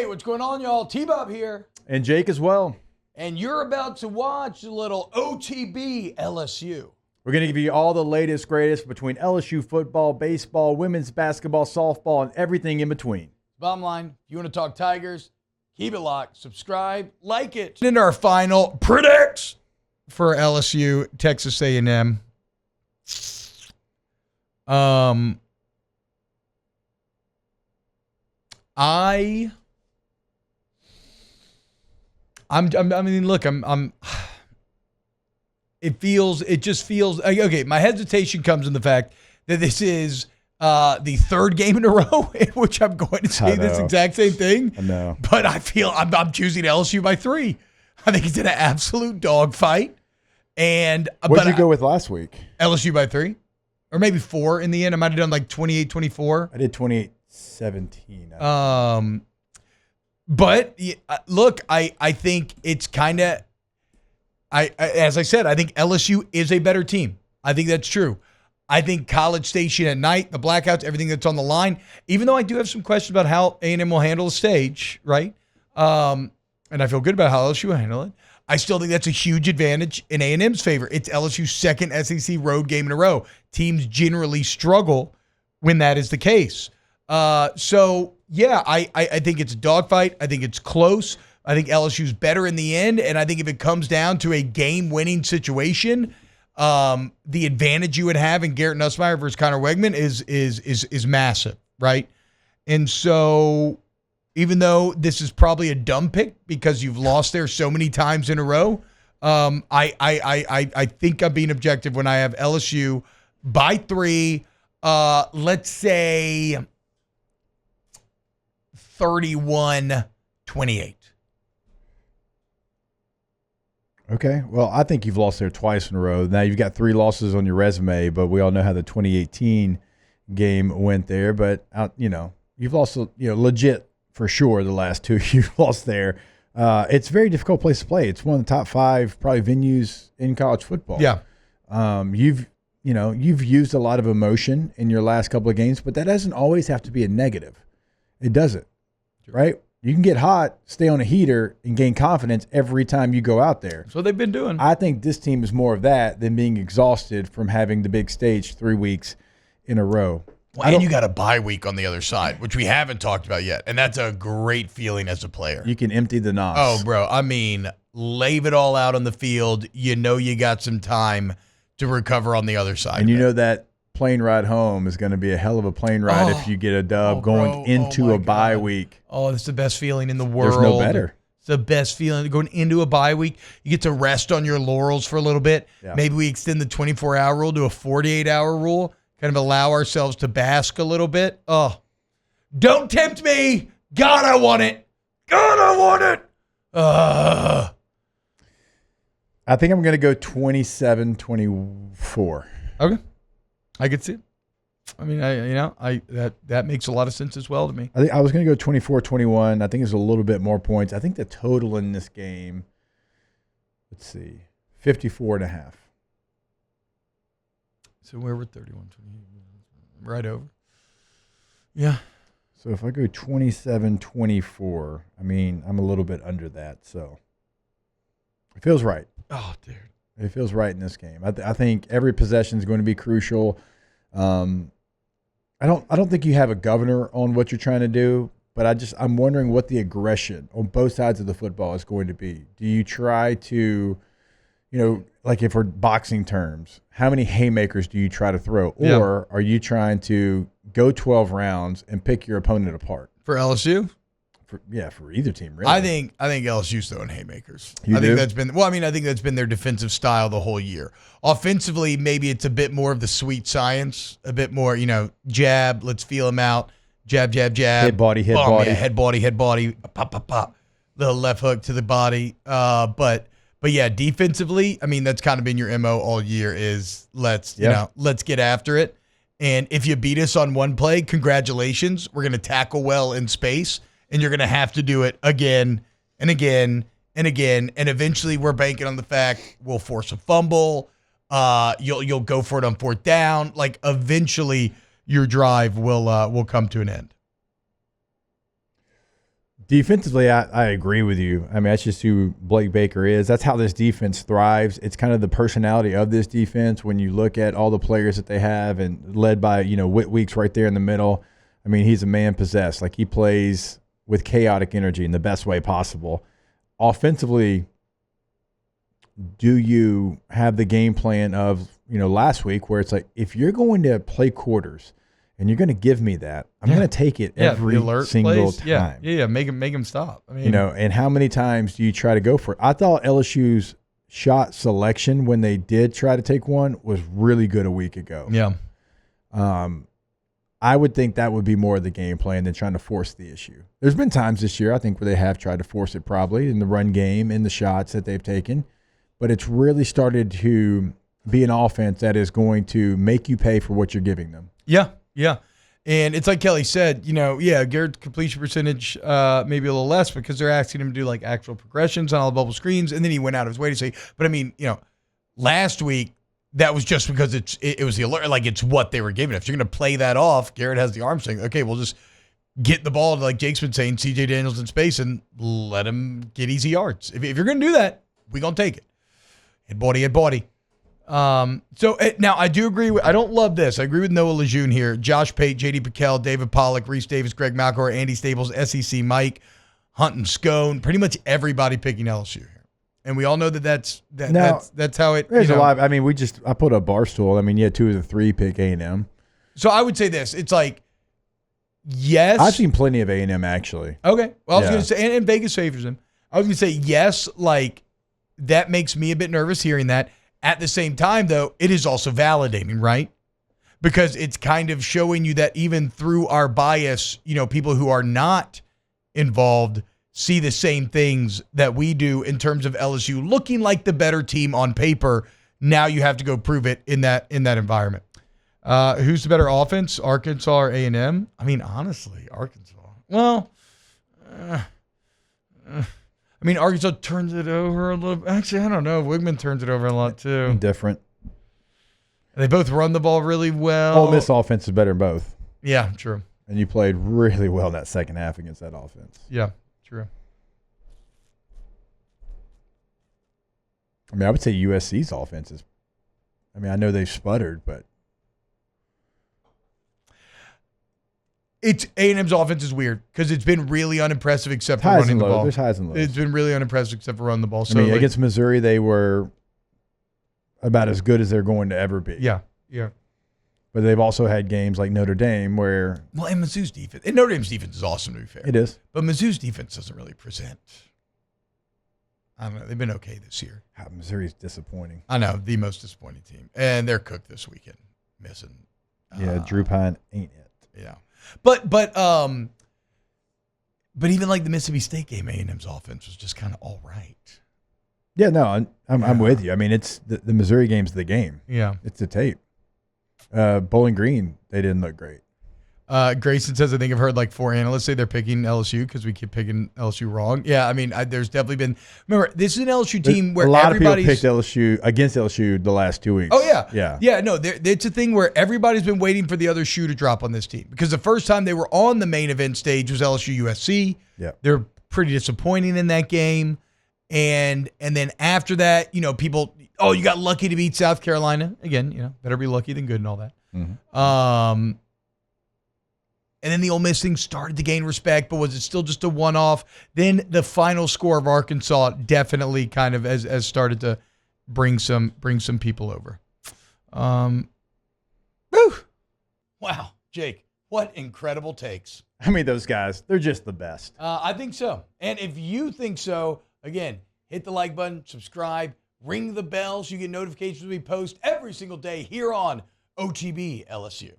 what's going on, y'all? T-Bob here. And Jake as well. And you're about to watch a little OTB LSU. We're going to give you all the latest, greatest between LSU football, baseball, women's basketball, softball, and everything in between. Bottom line, if you want to talk Tigers, keep it locked, subscribe, like it. And our final predicts for LSU-Texas A&M. It just feels okay. My hesitation comes in the fact that this is the third game in a row in which I'm going to say this exact same thing. I know. But I feel I'm choosing LSU by 3. I think it's an absolute dogfight. And what did you go with last week? LSU by 3, or maybe 4 in the end. I might have done like 28-24. I did 28-17. But look, I think it's kind of, as I said, I think LSU is a better team. I think that's true. I think College Station at night, the blackouts, everything that's on the line, even though I do have some questions about how A&M will handle the stage, right? And I feel good about how LSU will handle it. I still think that's a huge advantage in A&M's favor. It's LSU's second SEC road game in a row. Teams generally struggle when that is the case. So, yeah, I think it's a dogfight. I think it's close. I think LSU's better in the end, and I think if it comes down to a game-winning situation, the advantage you would have in Garrett Nussmeier versus Connor Wegman is massive, right? And so, even though this is probably a dumb pick because you've lost there so many times in a row, I think I'm being objective when I have LSU by 3. Let's say 31-28. Okay. Well, I think you've lost there twice in a row. Now you've got 3 losses on your resume, but we all know how the 2018 game went there. But, you've lost, legit for sure the last 2 you've lost there. It's a very difficult place to play. It's one of the top 5 probably venues in college football. Yeah. You've used a lot of emotion in your last couple of games, but that doesn't always have to be a negative. It doesn't, right? You can get hot, stay on a heater, and gain confidence every time you go out there. That's what they've been doing. I think this team is more of that than being exhausted from having the big stage 3 weeks in a row. Well, and you got a bye week on the other side, which we haven't talked about yet, and that's a great feeling as a player. You can empty the nos. Oh, bro, lay it all out on the field. You know you got some time to recover on the other side. And you know that plane ride home is going to be a hell of a plane ride if you get a dub going into a bye week. Oh, it's the best feeling in the world. There's no better. It's the best feeling going into a bye week. You get to rest on your laurels for a little bit. Yeah. Maybe we extend the 24-hour rule to a 48-hour rule, kind of allow ourselves to bask a little bit. Oh, don't tempt me. God, I want it. God, I want it. I think I'm going to go 27-24. Okay. I could see it. I mean, that makes a lot of sense as well to me. I think I was going to go 24-21. I think it's a little bit more points. I think the total in this game, let's see, 54.5. So we're 31, 28, right over. Yeah. So if I go 27-24, I'm a little bbit under that. So it feels right. Oh, dude. It feels right in this game. I think every possession is going to be crucial. I don't think you have a governor on what you're trying to do, but I'm wondering what the aggression on both sides of the football is going to be. Do you try to, like if we're boxing terms, how many haymakers do you try to throw? Or are you trying to go 12 rounds and pick your opponent apart? For LSU? For either team, really. I think LSU's throwing haymakers. I think that's been their defensive style the whole year. Offensively, maybe it's a bit more of the sweet science, a bit more, jab, let's feel them out, jab, jab, jab. Head body. Yeah, head body, pop, pop, pop. Little left hook to the body. But yeah, defensively, that's kind of been your MO all year is let's get after it. And if you beat us on one play, congratulations. We're going to tackle well in space. And you're going to have to do it again and again and again. And eventually we're banking on the fact we'll force a fumble. You'll go for it on 4th down. Like eventually your drive will come to an end. Defensively, I agree with you. I mean, that's just who Blake Baker is. That's how this defense thrives. It's kind of the personality of this defense when you look at all the players that they have and led by, Whit Weeks right there in the middle. I mean, he's a man possessed. Like, he plays with chaotic energy in the best way possible. Offensively, do you have the game plan of, last week where it's like, if you're going to play quarters and you're going to give me that, I'm going to take it every single time. Yeah. Make him stop. I mean, and how many times do you try to go for it? I thought LSU's shot selection when they did try to take one was really good a week ago. Yeah. I would think that would be more of the game plan than trying to force the issue. There's been times this year, I think, where they have tried to force it probably in the run game, in the shots that they've taken. But it's really started to be an offense that is going to make you pay for what you're giving them. Yeah. And it's like Kelly said, Garrett's completion percentage maybe a little less because they're asking him to do like actual progressions on all the bubble screens. And then he went out of his way to say, but I mean, last week, that was just because it was the alert, like it's what they were giving. If you're going to play that off, Garrett has the arm saying, okay, we'll just get the ball to, like Jake's been saying, CJ Daniels in space and let him get easy yards. If you're going to do that, we're going to take it. Head body. So now I do agree I don't love this. I agree with Noah Lejeune here. Josh Pate, JD Pickell, David Pollock, Reese Davis, Greg Malcore, Andy Staples, SEC Mike, Hunt and Scone, pretty much everybody picking LSU here. And we all know that's how it. There's a lot. I mean, I put a bar stool. I mean, you had 2 of the 3 pick A&M. So I would say this. It's like, yes. I've seen plenty of A&M actually. Okay. Well, I was going to say, and Vegas favors him. I was going to say, yes, like that makes me a bit nervous hearing that. At the same time, though, it is also validating, right? Because it's kind of showing you that even through our bias, people who are not involved see the same things that we do in terms of LSU looking like the better team on paper. Now you have to go prove it in that environment. Who's the better offense, Arkansas or A&M? I mean, honestly, Arkansas. Well, Arkansas turns it over a little. Actually, I don't know. Wigman turns it over a lot too. Different. They both run the ball really well. Ole Miss offense is better than both. Yeah, true. And you played really well in that second half against that offense. Yeah, true. I mean, I would say USC's offense is. I mean, I know they've sputtered, but it's A&M's offense is weird because it's been really unimpressive except for running the ball. There's highs and lows. It's been really unimpressive except for running the ball. So against Missouri, they were about as good as they're going to ever be. Yeah. But they've also had games like Notre Dame where. Well, and Mizzou's defense. And Notre Dame's defense is awesome, to be fair. It is. But Mizzou's defense doesn't really present. I don't know. They've been okay this year. Missouri's disappointing. I know. The most disappointing team. And they're cooked this weekend. Missing. Yeah, Drew Pine ain't it. Yeah. But even like the Mississippi State game, A&M's offense was just kind of all right. Yeah, no, I'm with you. I mean, it's the Missouri game's the game. Yeah. It's the tape. Bowling Green, they didn't look great. Grayson says, I think I've heard like 4 analysts say they're picking LSU because we keep picking LSU wrong. Yeah, I mean, there's definitely been. Remember, this is an LSU team where a lot of people everybody's picked LSU against LSU the last 2 weeks. Oh yeah, yeah. No, it's a thing where everybody's been waiting for the other shoe to drop on this team because the first time they were on the main event stage was LSU USC. Yeah, they're pretty disappointing in that game, and then after that, people, you got lucky to beat South Carolina again. Better be lucky than good and all that. Mm-hmm. And then the Ole Miss thing started to gain respect, but was it still just a one-off? Then the final score of Arkansas definitely kind of has started to bring some people over. Whew. Wow, Jake, what incredible takes. I mean, those guys, they're just the best. I think so. And if you think so, again, hit the like button, subscribe, ring the bell so you get notifications when we post every single day here on OTB LSU.